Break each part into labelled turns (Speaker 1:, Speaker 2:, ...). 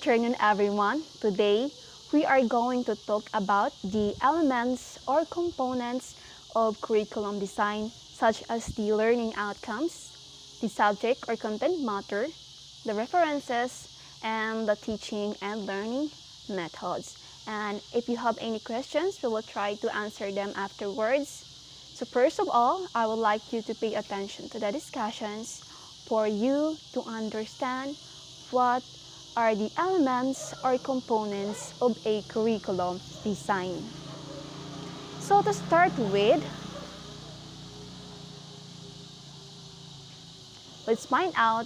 Speaker 1: afternoon, everyone. Today, we are going to talk about the elements or components of curriculum design, such as the learning outcomes, the subject or content matter, the references, and the teaching and learning methods. And if you have any questions, we will try to answer them afterwards. So first of all, I would like you to pay attention to the discussions for you to understand what are the elements or components of a curriculum design. So to start with, let's find out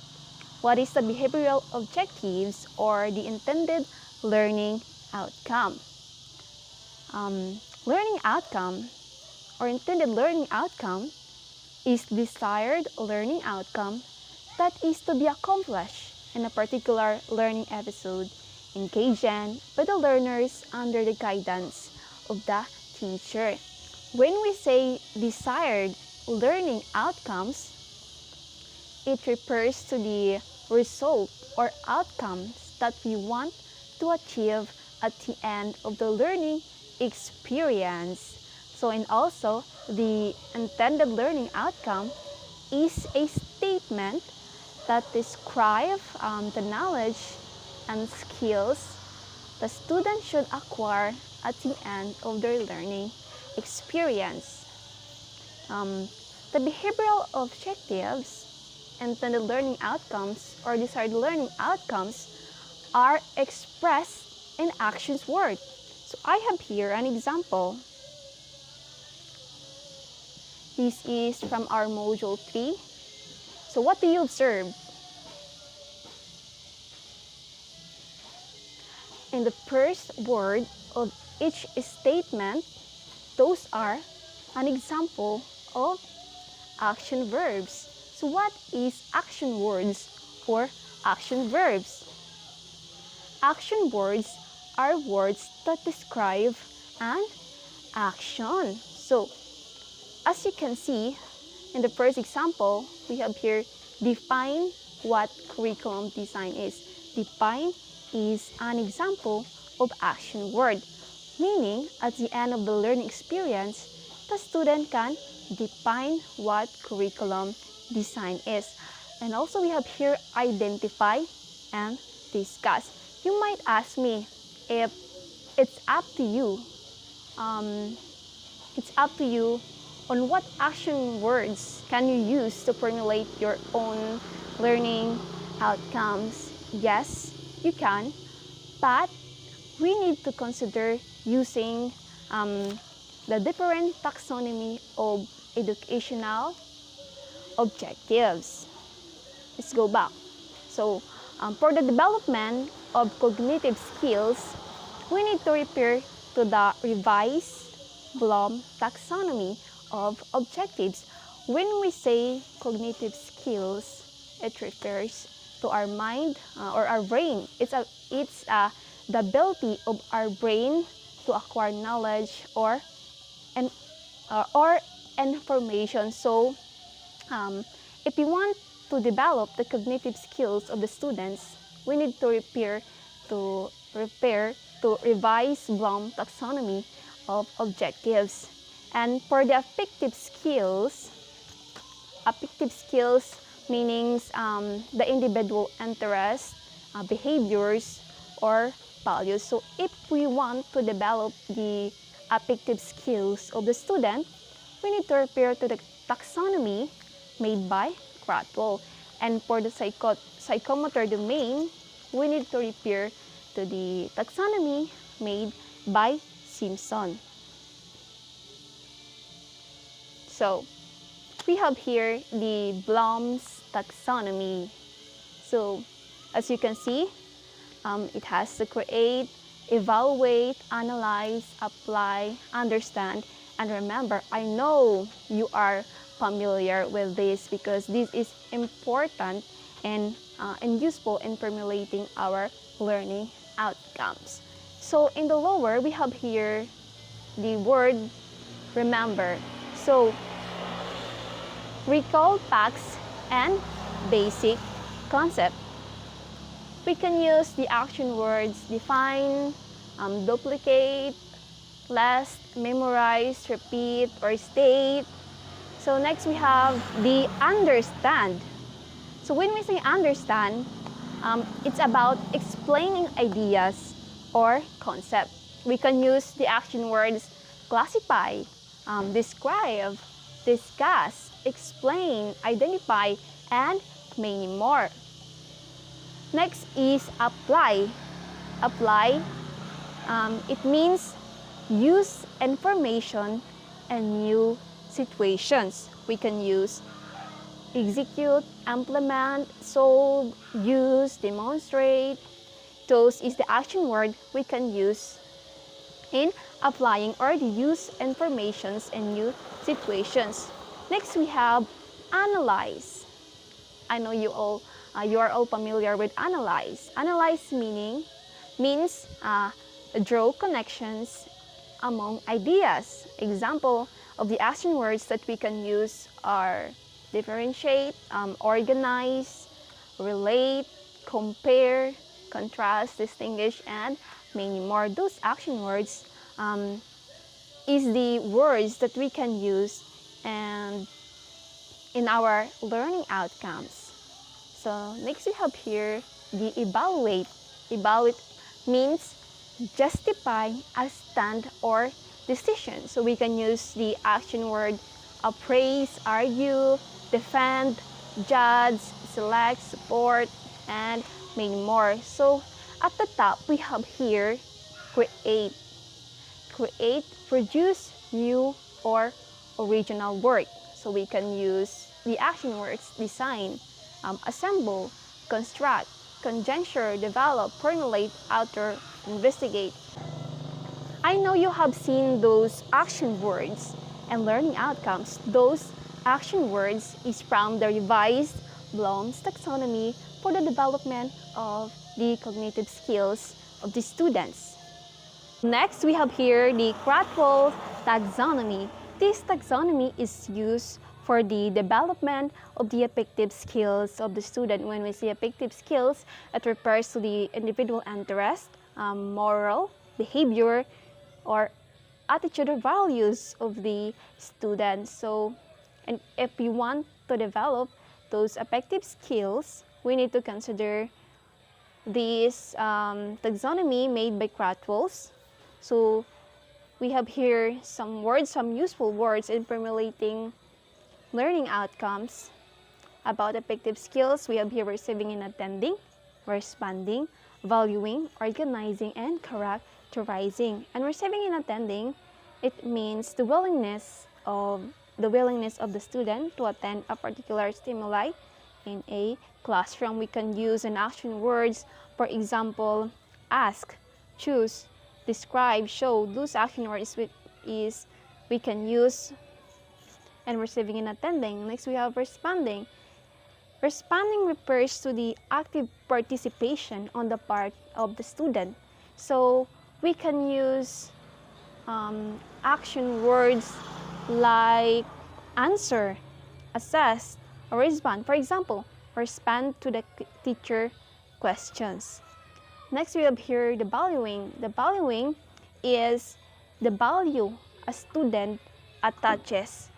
Speaker 1: what is the behavioral objectives or the intended learning outcome. Learning outcome or intended learning outcome is desired learning outcome that is to be accomplished in a particular learning episode, engaging with the learners under the guidance of the teacher. When we say desired learning outcomes, it refers to the result or outcomes that we want to achieve at the end of the learning experience. So, and also, the intended learning outcome is a statement that describe the knowledge and skills the student should acquire at the end of their learning experience. The behavioral objectives, intended learning outcomes, or desired learning outcomes are expressed in actions words. So I have here an example. This is from our module 3. So what do you observe? In the first word of each statement, those are an example of action verbs. So what is action words or action verbs? Action words are words that describe an action. So as you can see, in the first example, we have here define what curriculum design is. Define is an example of action word, meaning at the end of the learning experience, the student can define what curriculum design is. And also we have here identify and discuss. You might ask me if it's up to you. It's up to you on what action words can you use to formulate your own learning outcomes. Yes, you can, but we need to consider using the different taxonomy of educational objectives. Let's go back. So, for the development of cognitive skills, we need to refer to the revised Bloom taxonomy of objectives. When we say cognitive skills, it refers to our mind or our brain. It's the ability of our brain to acquire knowledge or information. So, if we want to develop the cognitive skills of the students, we need to refer to revised Bloom taxonomy of objectives. And for the affective skills meaning the individual interests, behaviors, or values. So if we want to develop the affective skills of the student, we need to refer to the taxonomy made by Krathwohl. And for the psychomotor domain, we need to refer to the taxonomy made by Simpson. So, we have here the Bloom's taxonomy. So, as you can see, it has to create, evaluate, analyze, apply, understand, and remember. I know you are familiar with this because this is important and useful in formulating our learning outcomes. So, in the lower, we have here the word remember. So, recall facts and basic concept. we can use the action words define, duplicate, list, memorize, repeat, or state. So next we have the understand. So when we say understand, it's about explaining ideas or concept. We can use the action words classify, describe, discuss, explain, identify, and many more. Next is apply. Apply, it means use information in new situations. We can use execute, implement, solve, use, demonstrate. Those is the action word we can use in applying or the use informations in new situations. Next we have analyze. I know you are all familiar with analyze. Analyze means draw connections among ideas. Example of the action words that we can use are differentiate, organize, relate, compare, contrast, distinguish, and many more. Those action words is the words that we can use and in our learning outcomes. So next we have here the evaluate. Evaluate means justify a stand or decision. So we can use the action word appraise, argue, defend, judge, select, support, and many more. So at the top we have here create. Create, produce new or original work. So we can use the action words design, assemble, construct, conjecture, develop, formulate, alter, investigate. I know you have seen those action words and learning outcomes. Those action words is from the revised Bloom's taxonomy for the development of the cognitive skills of the students. Next, we have here the Krathwohl taxonomy. This taxonomy is used for the development of the affective skills of the student. When we say affective skills, it refers to the individual interest, moral, behavior, or attitude or values of the student. So, and if we want to develop those affective skills, we need to consider this taxonomy made by Krathwohl. So, we have here some words, some useful words in formulating learning outcomes. About affective skills, we have here receiving and attending, responding, valuing, organizing, and characterizing. And receiving and attending, it means the willingness of the student to attend a particular stimuli in a classroom. We can use an action words, for example, ask, choose, describe, show. Those action words we can use and receiving and attending. Next, we have responding. Responding refers to the active participation on the part of the student. So we can use action words like answer, assess, or respond. For example, respond to the teacher questions. Next, we have here the valuing. The valuing is the value a student attaches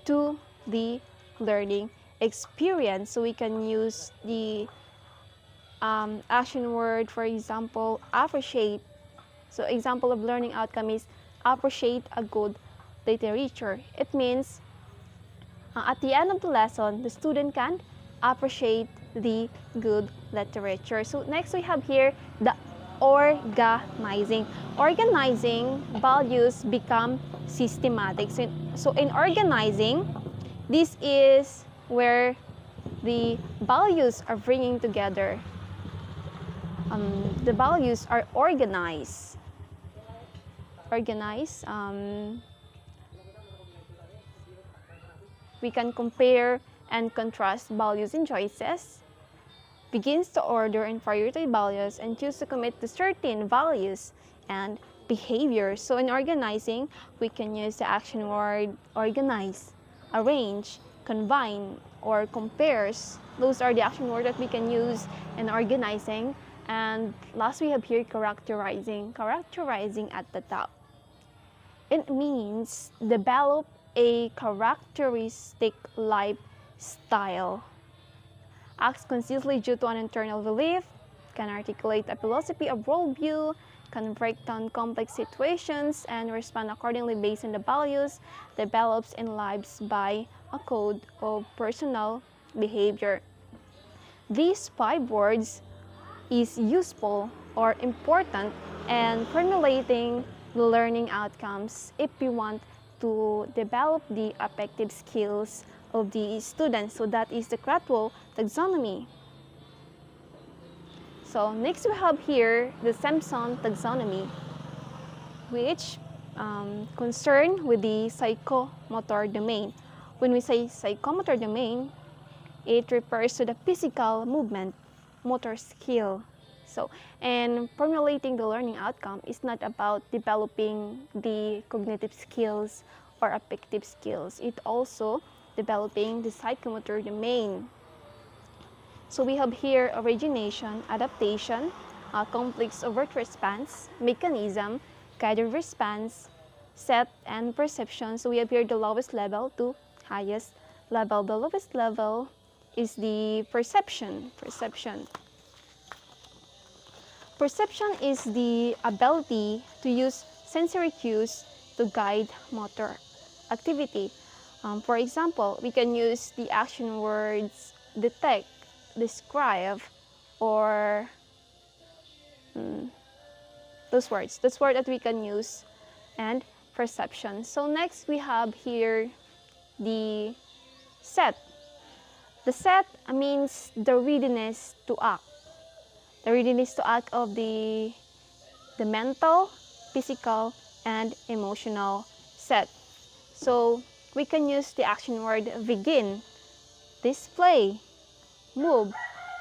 Speaker 1: to the learning experience. So we can use the action word, for example, appreciate. So example of learning outcome is appreciate a good literature. It means at the end of the lesson, the student can appreciate the good literature. So next we have here the organizing. Organizing values become systematic. So in organizing, this is where the values are bringing together. The values are organized. We can compare and contrast values and choices, begins to order and prioritize values, and choose to commit to certain values and behaviors. So in organizing, we can use the action word organize, arrange, combine, or compares, Those are the action words that we can use in organizing. And last we have here characterizing. Characterizing at the top. It means develop a characteristic lifestyle. Acts consistently due to an internal belief, can articulate a philosophy of worldview, can break down complex situations, and respond accordingly based on the values developed in lives by a code of personal behavior. These 5 words is useful or important in formulating the learning outcomes if we want to develop the affective skills of the students. So that is the Krathwohl taxonomy. So next we have here the Simpson taxonomy, which concern with the psychomotor domain. When we say psychomotor domain, it refers to the physical movement, motor skill. So, and formulating the learning outcome is not about developing the cognitive skills or affective skills. It also developing the psychomotor domain. So we have here origination, adaptation, complex overt response, mechanism, guided response, set, and perception. So we have here the lowest level to highest level. The lowest level is the perception. Perception is the ability to use sensory cues to guide motor activity. For example, we can use the action words detect, describe, or those words that we can use, and perception. So next we have here the set. The set means the readiness to act. The readiness to act of the mental, physical, and emotional set. So we can use the action word begin, display, move,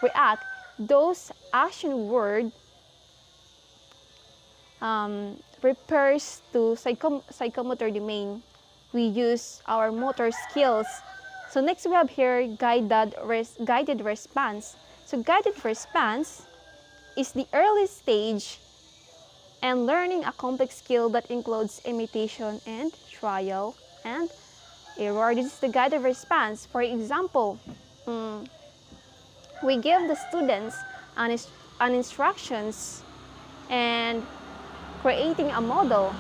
Speaker 1: react. Those action word refers to psychomotor domain. We use our motor skills. So next we have here guided response. So guided response is the early stage and learning a complex skill that includes imitation and trial and error. This is the guided response. For example, we give the students an instructions and creating a model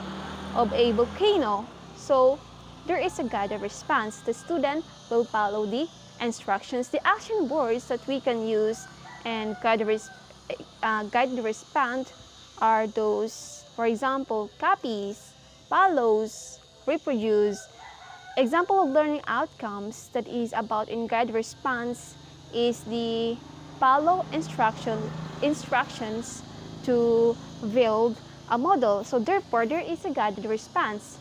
Speaker 1: of a volcano. So there is a guided response. The student will follow the instructions. The action words that we can use and guided response are those, for example, copies, follows, reproduce. Example of learning outcomes that is about in guided response is the follow instructions to build a model. So therefore, there is a guided response.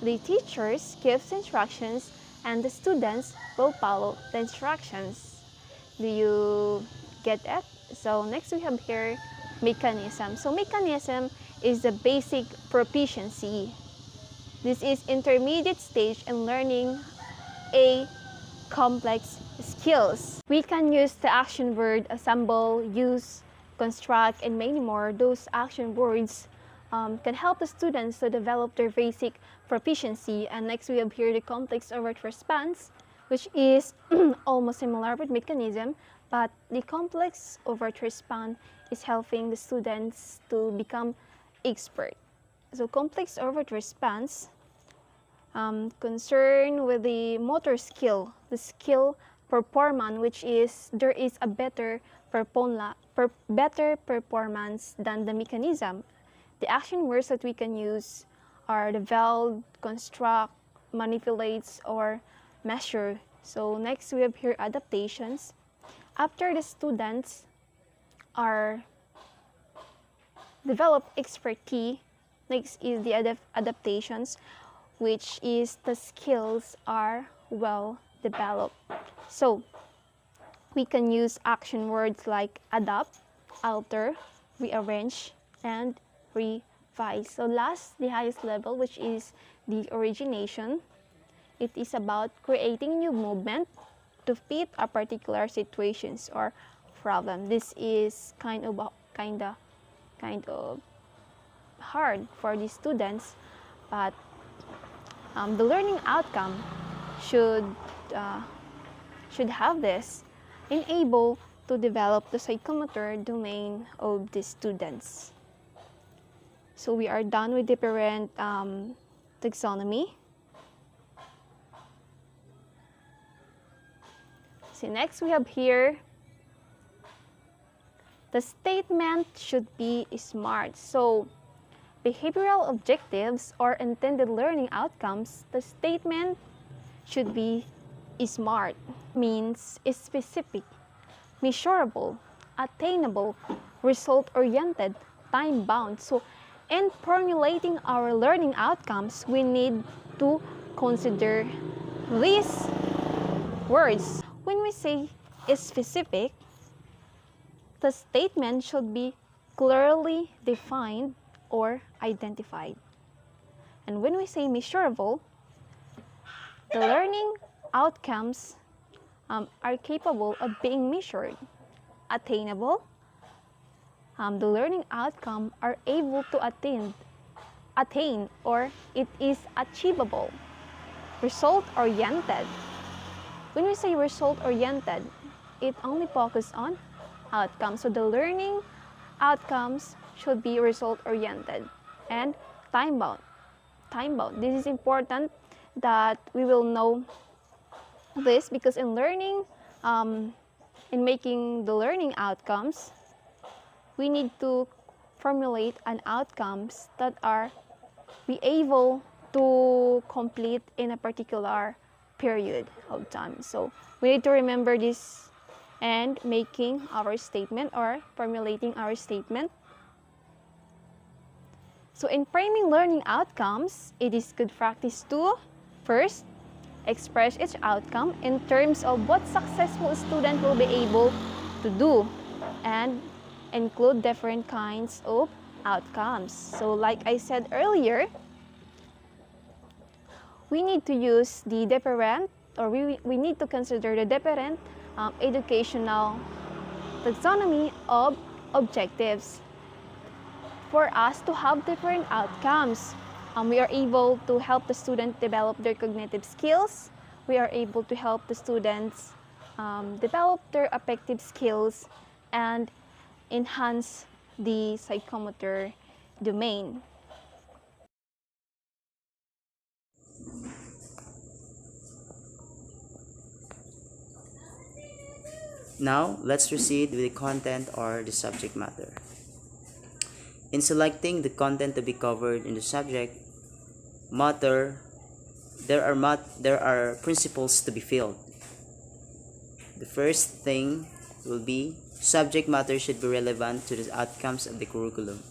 Speaker 1: The teachers gives instructions and the students will follow the instructions. Do you get it? So next we have here mechanism. So mechanism is the basic proficiency. This is intermediate stage in learning a complex skills. We can use the action word assemble, use, construct, and many more. Those action words can help the students to develop their basic proficiency. And next we have here the complex overt response, which is almost similar with mechanism, but the complex overt response is helping the students to become expert. So complex overt response concern with the motor skill, the skill performance, which is there is a better performance than the mechanism. The action words that we can use are develop, construct, manipulates, or measure. So next we have here adaptations. After the students are develop expertise, next is the adaptations, which is the skills are well developed. So we can use action words like adapt, alter, rearrange, and revise. So last, the highest level, which is the origination. It is about creating new movement, to fit a particular situations or problem. This is kind of hard for the students, but the learning outcome should should have this, and able to develop the psychomotor domain of the students. So we are done with different taxonomy. So next we have here the statement should be smart. So behavioral objectives or intended learning outcomes, the statement should be SMART. Means specific, measurable, attainable, result-oriented, time-bound. So in formulating our learning outcomes, we need to consider these words. When we say specific, the statement should be clearly defined or identified. And when we say measurable, the learning outcomes are capable of being measured. Attainable, the learning outcome are able to attain or it is achievable. Result-oriented, when we say result-oriented, it only focuses on outcomes. So the learning outcomes should be result-oriented. And time-bound. Time-bound. This is important that we will know this, because in learning, in making the learning outcomes, we need to formulate an outcomes that are be able to complete in a particular period of time. So we need to remember this and making our statement or formulating our statement. So in framing learning outcomes, it is good practice to first express each outcome in terms of what successful student will be able to do and include different kinds of outcomes. So like I said earlier, we need to use the different, or we need to consider the different educational taxonomy of objectives for us to have different outcomes. We are able to help the student develop their cognitive skills. We are able to help the students develop their affective skills and enhance the psychomotor domain.
Speaker 2: Now, let's proceed with the content or the subject matter. In selecting the content to be covered in the subject matter, there are principles to be filled. The first thing will be subject matter should be relevant to the outcomes of the curriculum.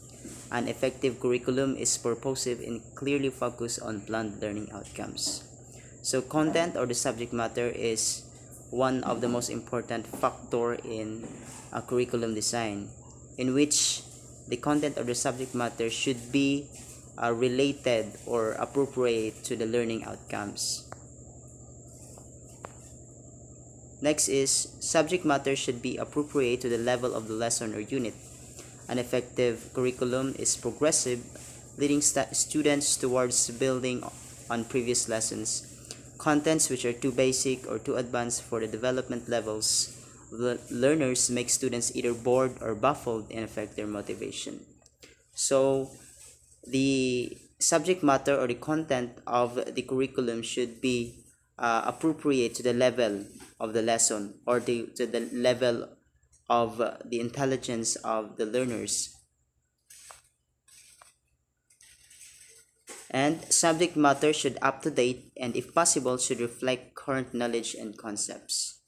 Speaker 2: An effective curriculum is purposive and clearly focused on planned learning outcomes. So content or the subject matter is one of the most important factor in a curriculum design, in which the content or the subject matter should be related or appropriate to the learning outcomes. Next is subject matter should be appropriate to the level of the lesson or unit. An effective curriculum is progressive, leading students towards building on previous lessons. Contents which are too basic or too advanced for the development levels of the learners make students either bored or baffled and affect their motivation. So the subject matter or the content of the curriculum should be appropriate to the level of the lesson or to the level of the intelligence of the learners. And subject matter should up to date and if possible should reflect current knowledge and concepts.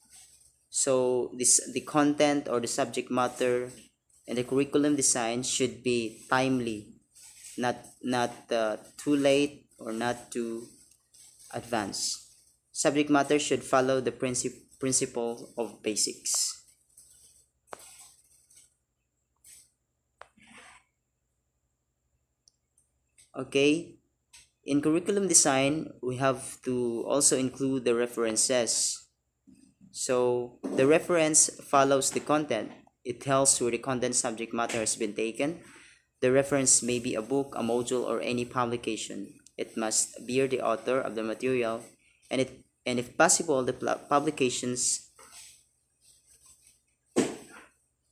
Speaker 2: So the content or the subject matter and the curriculum design should be timely, not too late or not too advanced. Subject matter should follow the principle of basics. Okay, in curriculum design, we have to also include the references. So the reference follows the content. It tells where the content subject matter has been taken. The reference may be a book, a module, or any publication. It must bear the author of the material, and if possible, the publication's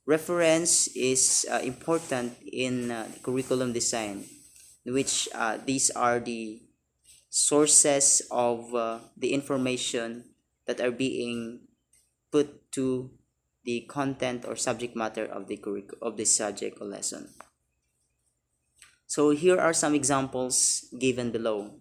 Speaker 2: reference is important in curriculum design, which these are the sources of the information that are being put to the content or subject matter of the subject or lesson. So here are some examples given below.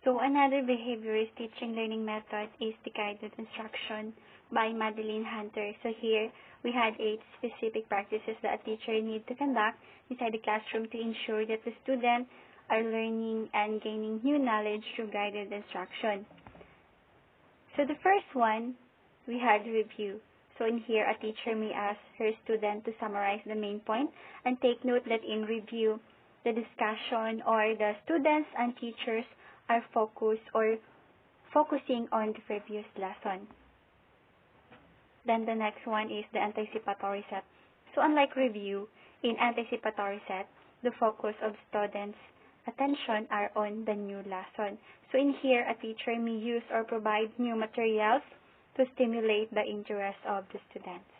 Speaker 1: So another behaviorist teaching learning method is the guided instruction by Madeline Hunter. So here we had 8 specific practices that a teacher needs to conduct inside the classroom to ensure that the students are learning and gaining new knowledge through guided instruction. So the first one, we had review. So in here, a teacher may ask her student to summarize the main point and take note that in review, the discussion or the students and teachers are focusing on the previous lesson. Then the next one is the anticipatory set. So unlike review, in anticipatory set, the focus of students' attention are on the new lesson. So in here, a teacher may use or provide new materials to stimulate the interest of the students.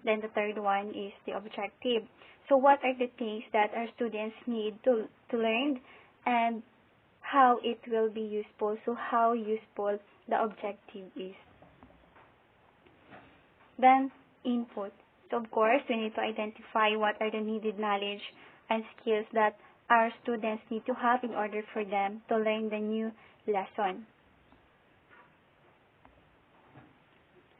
Speaker 1: Then the third one is the objective. So what are the things that our students need to learn and how it will be useful, so how useful the objective is. Then, input. So, of course, we need to identify what are the needed knowledge and skills that our students need to have in order for them to learn the new lesson.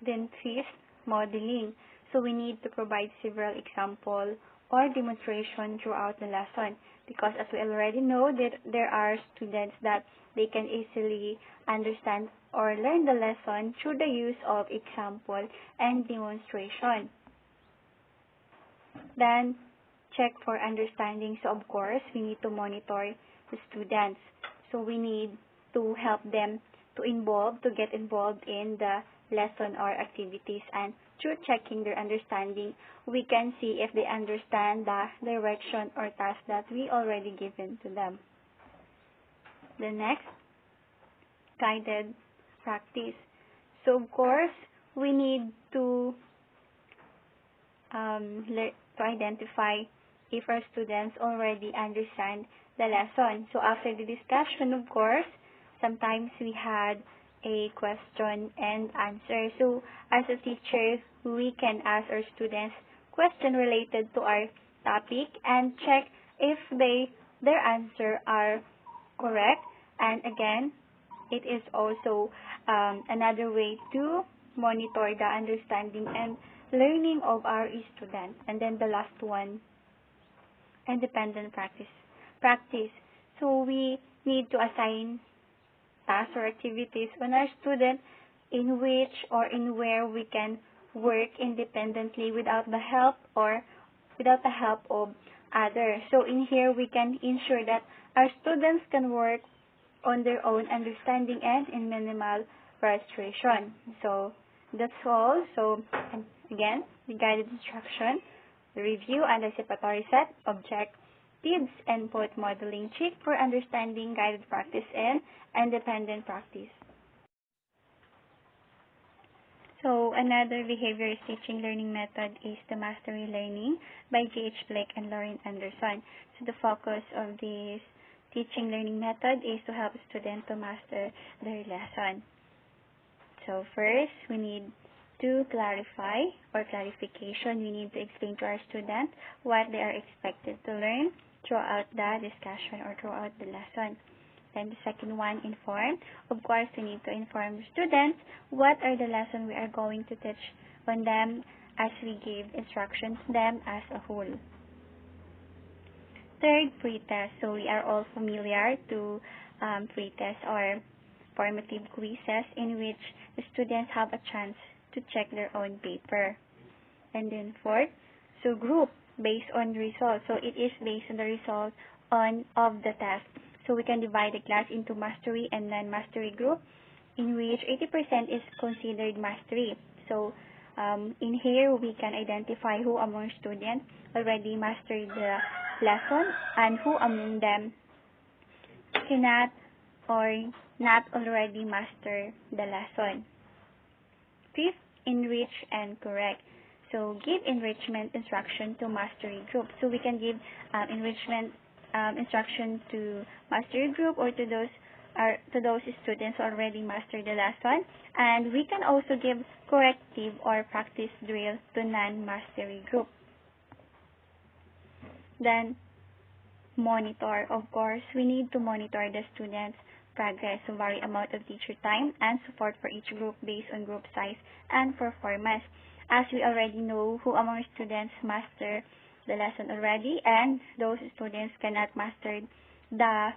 Speaker 1: Then, fifth, modeling. So, we need to provide several examples or demonstration throughout the lesson, because as we already know that there are students that they can easily understand or learn the lesson through the use of example and demonstration. Then check for understanding. So of course we need to monitor the students. So we need to help them to get involved in the lesson or activities, and through checking their understanding, we can see if they understand the direction or task that we already given to them. The next, guided practice. So of course, we need to identify if our students already understand the lesson. So after the discussion, of course, sometimes we had a question and answer. So as a teacher, we can ask our students questions related to our topic and check if their answer are correct. And again, it is also another way to monitor the understanding and learning of our students. And then the last one, independent practice. So we need to assign tasks or activities on our student in which or in where we can work independently without the help of others. So in here we can ensure that our students can work on their own understanding and in minimal frustration. So that's all. So again, the guided instruction, the review, anticipatory set, objectives, input, modeling, check for understanding, guided practice, and independent practice. So another behaviorist teaching learning method is the mastery learning by G.H. Blake and Lauren Anderson. So the focus of this teaching learning method is to help students to master their lesson. So first, we need to clarify or clarification. We need to explain to our students what they are expected to learn throughout the discussion or throughout the lesson. Then the second one, inform. Of course, we need to inform the students what are the lessons we are going to teach on them as we give instructions to them as a whole. Third, pre-test. So we are all familiar to pre-test or
Speaker 3: formative quizzes in which the students have a chance to check their own paper. And then fourth, so group based on results. So it is based on the result of the test. So we can divide the class into mastery and non-mastery group, in which 80% is considered mastery. So in here, we can identify who among students already mastered the lesson and who among them cannot or not already master the lesson. Fifth, enrich and correct. So give enrichment instruction to mastery group. So we can give enrichment instruction to mastery group or to those students who already mastered the lesson. And we can also give corrective or practice drill to non-mastery group. Then monitor. Of course, we need to monitor the students' progress, so vary amount of teacher time and support for each group based on group size and performance. As we already know who among students master the lesson already, and those students cannot master the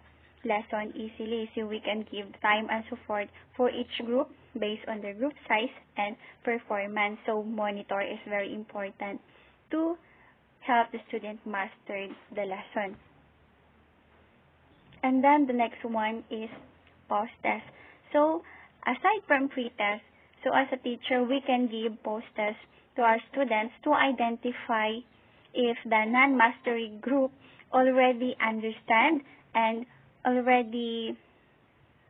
Speaker 3: lesson easily, so we can give time and support for each group based on their group size and performance. So monitor is very important to help the student master the lesson. And then the next one is post-test. So aside from pre-test, so as a teacher, we can give post-test to our students to identify if the non-mastery group already understand and already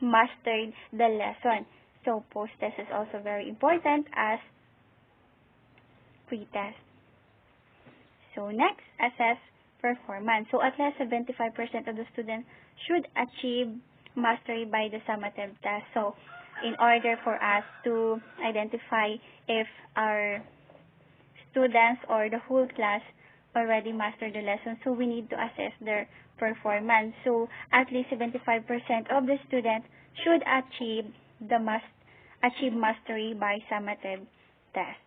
Speaker 3: mastered the lesson. So post-test is also very important as pre-test. So next, assess performance. So at least 75% of the students should achieve mastery by the summative test. So in order for us to identify if our students or the whole class already mastered the lesson, so we need to assess their performance. So at least 75% of the students should achieve mastery by summative test.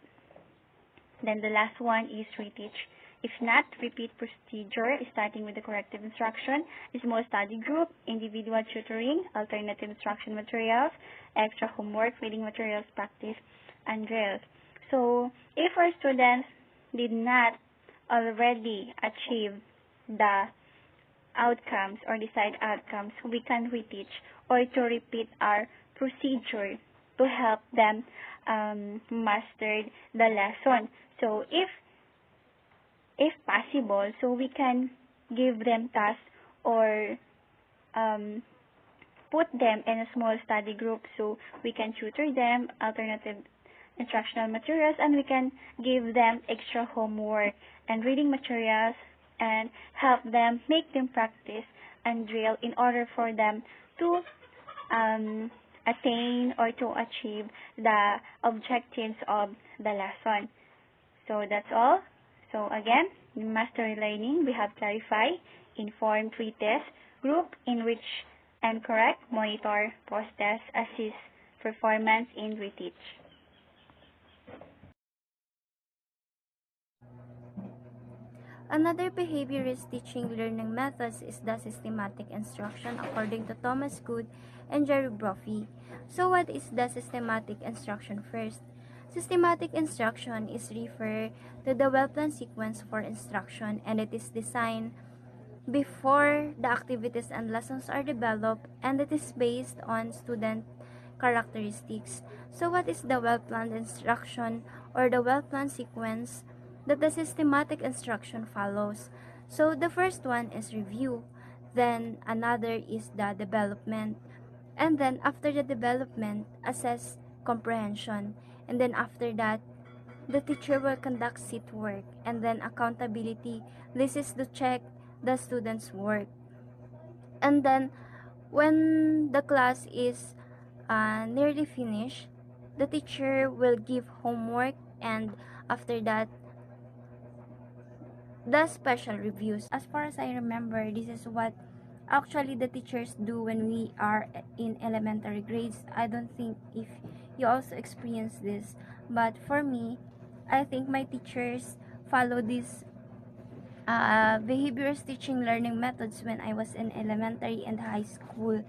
Speaker 3: Then the last one is reteach. If not, repeat procedure, starting with the corrective instruction, small study group, individual tutoring, alternative instruction materials, extra homework, reading materials, practice, and drills. So, if our students did not already achieve the outcomes or desired outcomes, we can reteach or to repeat our procedure to help them master the lesson. So, if possible, so we can give them tasks or put them in a small study group, so we can tutor them alternative instructional materials, and we can give them extra homework and reading materials and help them, make them practice and drill in order for them to attain or to achieve the objectives of the lesson. So that's all. So again, in mastery learning, we have clarify, inform, pre-test, group, enrich, and correct, monitor, post-test, assist, performance, and reteach.
Speaker 4: Another behaviorist teaching learning methods is the systematic instruction according to Thomas Good and Jerry Brophy. So what is the systematic instruction first? Systematic instruction is referred to the well-planned sequence for instruction, and it is designed before the activities and lessons are developed, and it is based on student characteristics. So what is the well-planned instruction or the well-planned sequence that the systematic instruction follows? So the first one is review, then another is the development, and then after the development, assess comprehension, and then after that, the teacher will conduct seat work, and then accountability. This is to check the students' work. And then when the class is nearly finished, the teacher will give homework, and after that, the special reviews. As far as I remember, this is what actually the teachers do when we are in elementary grades. I don't think if you also experience this, but for me, I think my teachers follow these behaviorist teaching learning methods when I was in elementary and high school,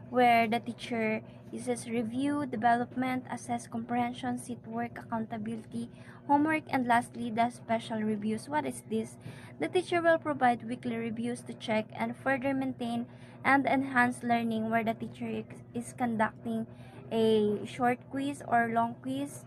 Speaker 4: where the teacher uses review, development, assess comprehension, seat work, accountability, homework, and lastly, the special reviews. What is this? The teacher will provide weekly reviews to check and further maintain and enhance learning, where the teacher is conducting a short quiz or long quiz